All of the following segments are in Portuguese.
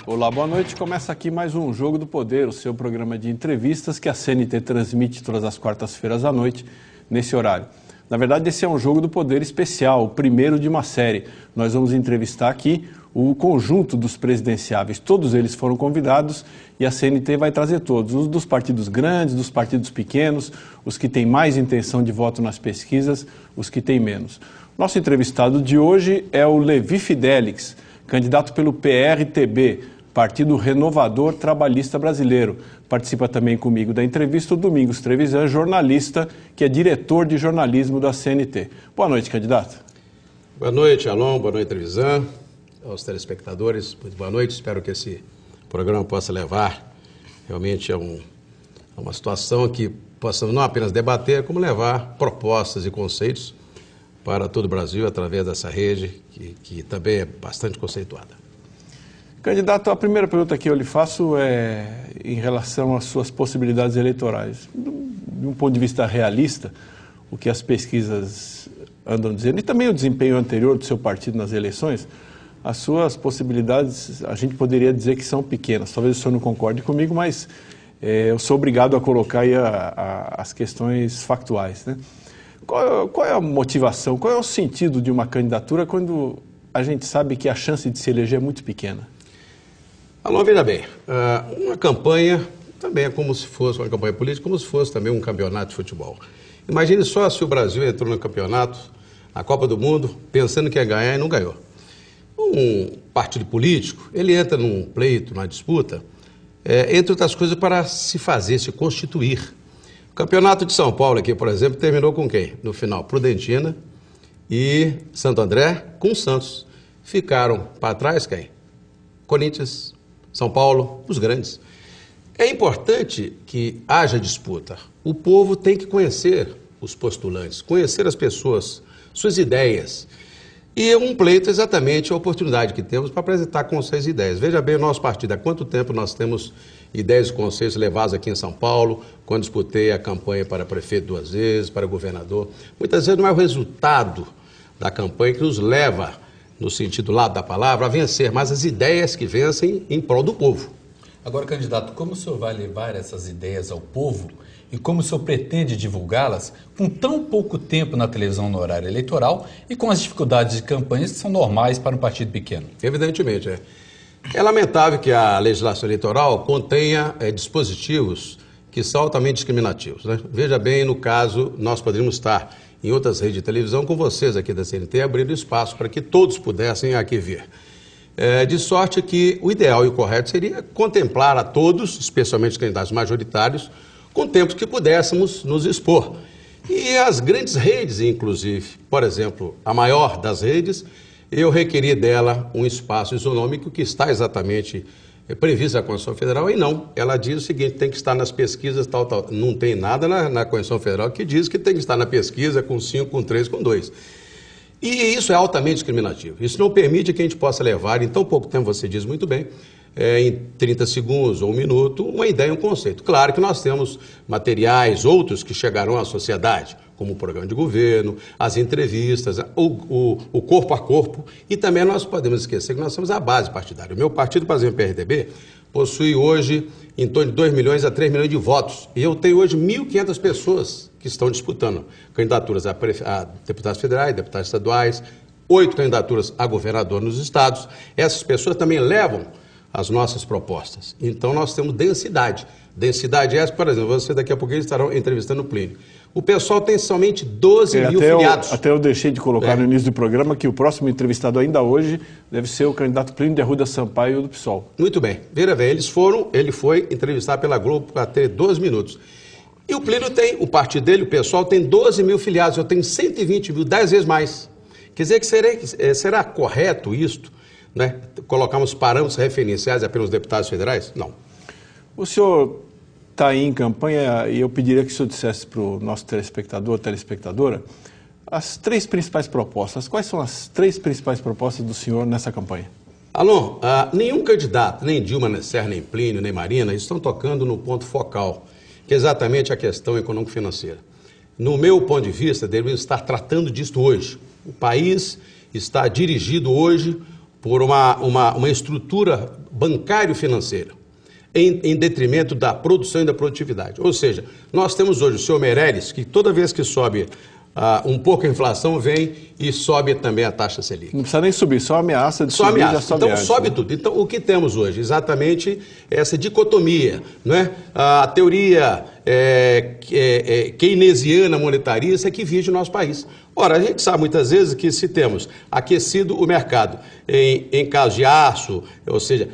Olá, boa noite. Começa aqui mais um Jogo do Poder, o seu programa de entrevistas que a CNT transmite todas as quartas-feiras à noite, nesse horário. Na verdade, esse é um Jogo do Poder especial, o primeiro de uma série. Nós vamos entrevistar aqui o conjunto dos presidenciáveis. Todos eles foram convidados e a CNT vai trazer todos, os dos partidos grandes, dos partidos pequenos, os que têm mais intenção de voto nas pesquisas, os que têm menos. Nosso entrevistado de hoje é o Levi Fidelix, candidato pelo PRTB, Partido Renovador Trabalhista Brasileiro. Participa também comigo da entrevista o Domingos Trevisan, jornalista, que é diretor de jornalismo da CNT. Boa noite, candidato. Boa noite, Alon. Boa noite, Trevisan. Aos telespectadores, muito boa noite. Espero que esse programa possa levar realmente a uma situação que possamos não apenas debater, como levar propostas e conceitos para todo o Brasil através dessa rede, que também é bastante conceituada. Candidato, a primeira pergunta que eu lhe faço é em relação às suas possibilidades eleitorais. De um ponto de vista realista, o que as pesquisas andam dizendo, e também o desempenho anterior do seu partido nas eleições, as suas possibilidades, a gente poderia dizer que são pequenas. Talvez o senhor não concorde comigo, mas eu sou obrigado a colocar aí as questões factuais, né? Qual é a motivação, qual é o sentido de uma candidatura quando a gente sabe que a chance de se eleger é muito pequena? Alô, veja bem, uma campanha também é como se fosse uma campanha política, como se fosse também um campeonato de futebol. Imagine só se o Brasil entrou no campeonato, a Copa do Mundo, pensando que ia ganhar e não ganhou. Um partido político, ele entra num pleito, numa disputa, entre outras coisas, para se fazer, se constituir. O Campeonato de São Paulo aqui, por exemplo, terminou com quem? No final, Prudentina e Santo André com o Santos. Ficaram para trás quem? Corinthians, São Paulo, os grandes. É importante que haja disputa. O povo tem que conhecer os postulantes, conhecer as pessoas, suas ideias. E um pleito é exatamente a oportunidade que temos para apresentar conceitos e ideias. Veja bem o nosso partido, há quanto tempo nós temos ideias e conceitos levados aqui em São Paulo, quando disputei a campanha para prefeito 2 vezes, para governador. Muitas vezes não é o resultado da campanha que nos leva, no sentido lado da palavra, a vencer, mas as ideias que vencem em prol do povo. Agora, candidato, como o senhor vai levar essas ideias ao povo e como o senhor pretende divulgá-las com tão pouco tempo na televisão no horário eleitoral e com as dificuldades de campanhas que são normais para um partido pequeno? Evidentemente, é lamentável que a legislação eleitoral contenha dispositivos que são altamente discriminativos, né? Veja bem, no caso, nós poderíamos estar em outras redes de televisão com vocês aqui da CNT, abrindo espaço para que todos pudessem aqui vir. De sorte que o ideal e o correto seria contemplar a todos, especialmente os candidatos majoritários, com tempos que pudéssemos nos expor. E as grandes redes, inclusive, por exemplo, a maior das redes, eu requeri dela um espaço isonômico que está exatamente previsto na Constituição Federal, e não. Ela diz o seguinte, tem que estar nas pesquisas, tal. Não tem nada na Constituição Federal que diz que tem que estar na pesquisa com 5, com 3, com 2. E isso é altamente discriminativo. Isso não permite que a gente possa levar, em tão pouco tempo, você diz muito bem, em 30 segundos ou 1 minuto, uma ideia, um conceito. Claro que nós temos materiais, outros que chegarão à sociedade, como o programa de governo, as entrevistas, o corpo a corpo, e também nós podemos esquecer que nós temos a base partidária. O meu partido, por exemplo, o PRTB, possui hoje em torno de 2 milhões a 3 milhões de votos, e eu tenho hoje 1.500 pessoas que estão disputando candidaturas a deputados federais, deputados estaduais, 8 candidaturas a governador nos estados. Essas pessoas também levam as nossas propostas. Então, nós temos densidade. Densidade essa, por exemplo, você daqui a pouco estarão entrevistando o Plínio. O pessoal tem somente 12 mil filiados. Até eu deixei de colocar no início do programa que o próximo entrevistado ainda hoje deve ser o candidato Plínio de Arruda Sampaio do PSOL. Muito bem. Veja bem, ele foi entrevistado pela Globo para ter 12 minutos. E o Plínio tem, o partido dele, o pessoal, tem 12 mil filiados. Eu tenho 120 mil, 10 vezes mais. Quer dizer que será correto isto, né? Colocarmos parâmetros referenciais apenas deputados federais? Não. O senhor está aí em campanha e eu pediria que o senhor dissesse para o nosso telespectador, telespectadora, as 3 principais propostas. Quais são as 3 principais propostas do senhor nessa campanha? Alon, nenhum candidato, nem Dilma Serra, nem Plínio, nem Marina, estão tocando no ponto focal, que é exatamente a questão econômico-financeira. No meu ponto de vista, devemos estar tratando disso hoje. O país está dirigido hoje por uma estrutura bancário-financeira, em detrimento da produção e da produtividade. Ou seja, nós temos hoje o senhor Meirelles, que toda vez que sobe um pouco a inflação, vem e sobe também a taxa Selic. Não precisa nem subir, só ameaça de subir, já sobe então antes, sobe, né? tudo. Então o que temos hoje? Exatamente essa dicotomia, não é? A teoria keynesiana monetarista que vive o nosso país. Ora, a gente sabe muitas vezes que se temos aquecido o mercado em caso de aço, ou seja,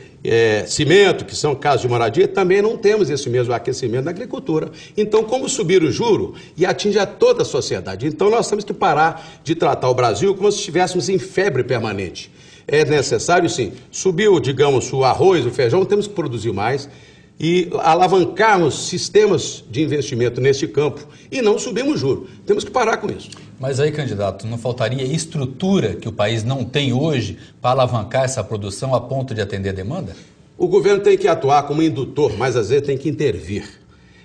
cimento, que são casos de moradia, também não temos esse mesmo aquecimento na agricultura. Então, como subir o juro e atinge a toda a sociedade? Então, nós temos que parar de tratar o Brasil como se estivéssemos em febre permanente. É necessário, sim, subiu, digamos, o arroz, o feijão, temos que produzir mais e alavancarmos sistemas de investimento neste campo e não subirmos juros. Temos que parar com isso. Mas aí, candidato, não faltaria estrutura que o país não tem hoje para alavancar essa produção a ponto de atender a demanda? O governo tem que atuar como indutor, mas às vezes tem que intervir.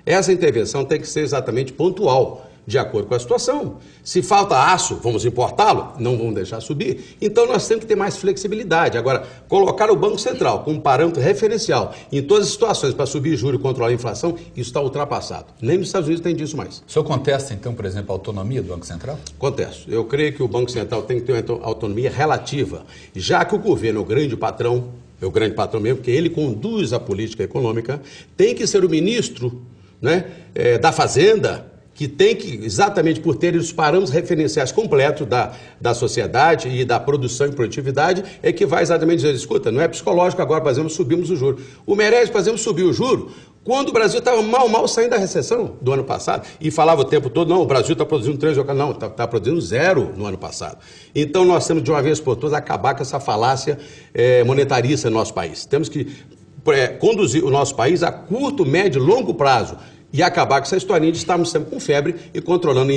Essa intervenção tem que ser exatamente pontual, de acordo com a situação. Se falta aço, vamos importá-lo? Não vamos deixar subir. Então nós temos que ter mais flexibilidade. Agora, colocar o Banco Central como parâmetro referencial em todas as situações para subir juros e controlar a inflação, isso está ultrapassado. Nem nos Estados Unidos tem disso mais. O senhor contesta, então, por exemplo, a autonomia do Banco Central? Contesto. Eu creio que o Banco Central tem que ter uma autonomia relativa, já que o governo é o grande patrão mesmo, porque ele conduz a política econômica, tem que ser o ministro, né, da Fazenda, que tem que, exatamente por ter os parâmetros referenciais completos da sociedade e da produção e produtividade, é que vai exatamente dizer, escuta, não é psicológico agora, por exemplo, subimos o juro. O Meirelles, por exemplo, subiu o juro quando o Brasil estava mal saindo da recessão do ano passado e falava o tempo todo, não, o Brasil está produzindo 3, não, está produzindo 0 no ano passado. Então nós temos de uma vez por todas acabar com essa falácia monetarista no nosso país. Temos que conduzir o nosso país a curto, médio e longo prazo e acabar com essa historinha de estarmos sempre com febre e controlando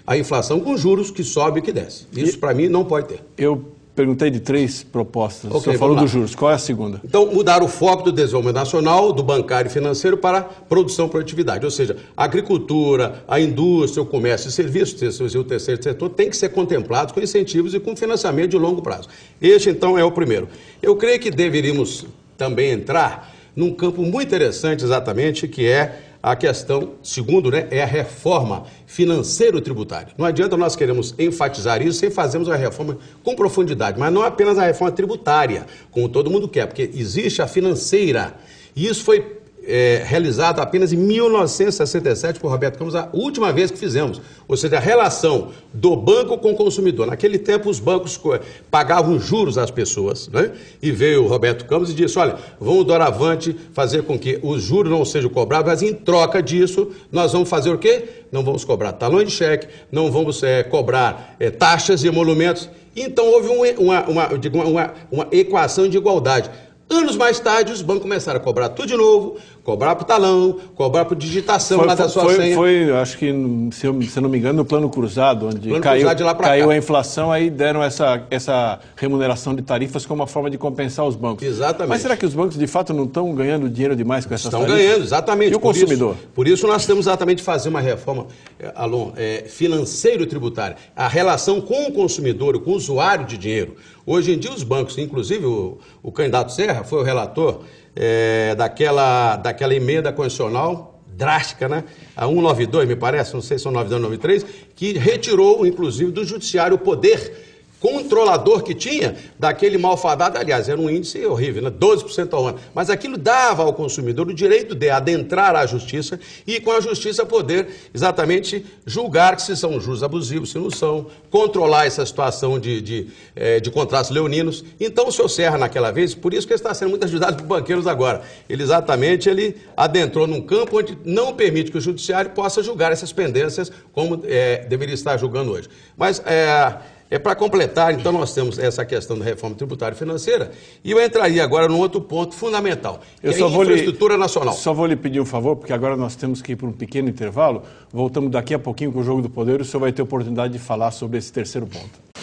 a inflação com juros que sobe e que desce. Isso, para mim, não pode ter. Eu perguntei de 3 propostas. O senhor falou dos juros. Qual é a segunda? Então, mudar o foco do desenvolvimento nacional, do bancário e financeiro para produção e produtividade. Ou seja, a agricultura, a indústria, o comércio e serviços e o terceiro setor têm que ser contemplados com incentivos e com financiamento de longo prazo. Este, então, é o primeiro. Eu creio que deveríamos também entrar num campo muito interessante, exatamente, que é a questão, segundo, né, é a reforma financeiro-tributária. Não adianta nós queremos enfatizar isso sem fazermos uma reforma com profundidade, mas não apenas a reforma tributária, como todo mundo quer, porque existe a financeira. E isso foi realizado apenas em 1967 por Roberto Campos, a última vez que fizemos. Ou seja, a relação do banco com o consumidor. Naquele tempo, os bancos pagavam juros às pessoas, né? E veio o Roberto Campos e disse, olha, vamos doravante fazer com que os juros não sejam cobrados, mas em troca disso, nós vamos fazer o quê? Não vamos cobrar talões de cheque, não vamos cobrar taxas e emolumentos. Então, houve uma equação de igualdade. Anos mais tarde, os bancos começaram a cobrar tudo de novo, cobrar por talão, cobrar por digitação lá da sua senha. Foi, acho que, se eu não me engano, no Plano Cruzado, onde caiu a inflação, aí deram essa remuneração de tarifas como uma forma de compensar os bancos. Exatamente. Mas será que os bancos, de fato, não estão ganhando dinheiro demais com essas tarifas? Estão ganhando, exatamente. E o consumidor? Por isso nós temos exatamente de fazer uma reforma, Alon, financeiro-tributária. A relação com o consumidor, com o usuário de dinheiro. Hoje em dia os bancos, inclusive o candidato Serra foi o relator daquela emenda constitucional drástica, né? A 192, me parece, não sei se são 92 ou 93, que retirou, inclusive, do judiciário o poder controlador que tinha daquele malfadado, aliás, era um índice horrível, né? 12% ao ano, mas aquilo dava ao consumidor o direito de adentrar à justiça e com a justiça poder exatamente julgar que se são juros abusivos, se não são, controlar essa situação de contratos leoninos. Então o senhor Serra naquela vez, por isso que ele está sendo muito ajudado por banqueiros agora, ele adentrou num campo onde não permite que o judiciário possa julgar essas pendências como deveria estar julgando hoje. Mas para completar, então, nós temos essa questão da reforma tributária e financeira, e eu entraria agora num outro ponto fundamental, que é a infraestrutura nacional. Só vou lhe pedir um favor, porque agora nós temos que ir para um pequeno intervalo, voltamos daqui a pouquinho com o Jogo do Poder, e o senhor vai ter oportunidade de falar sobre esse terceiro ponto.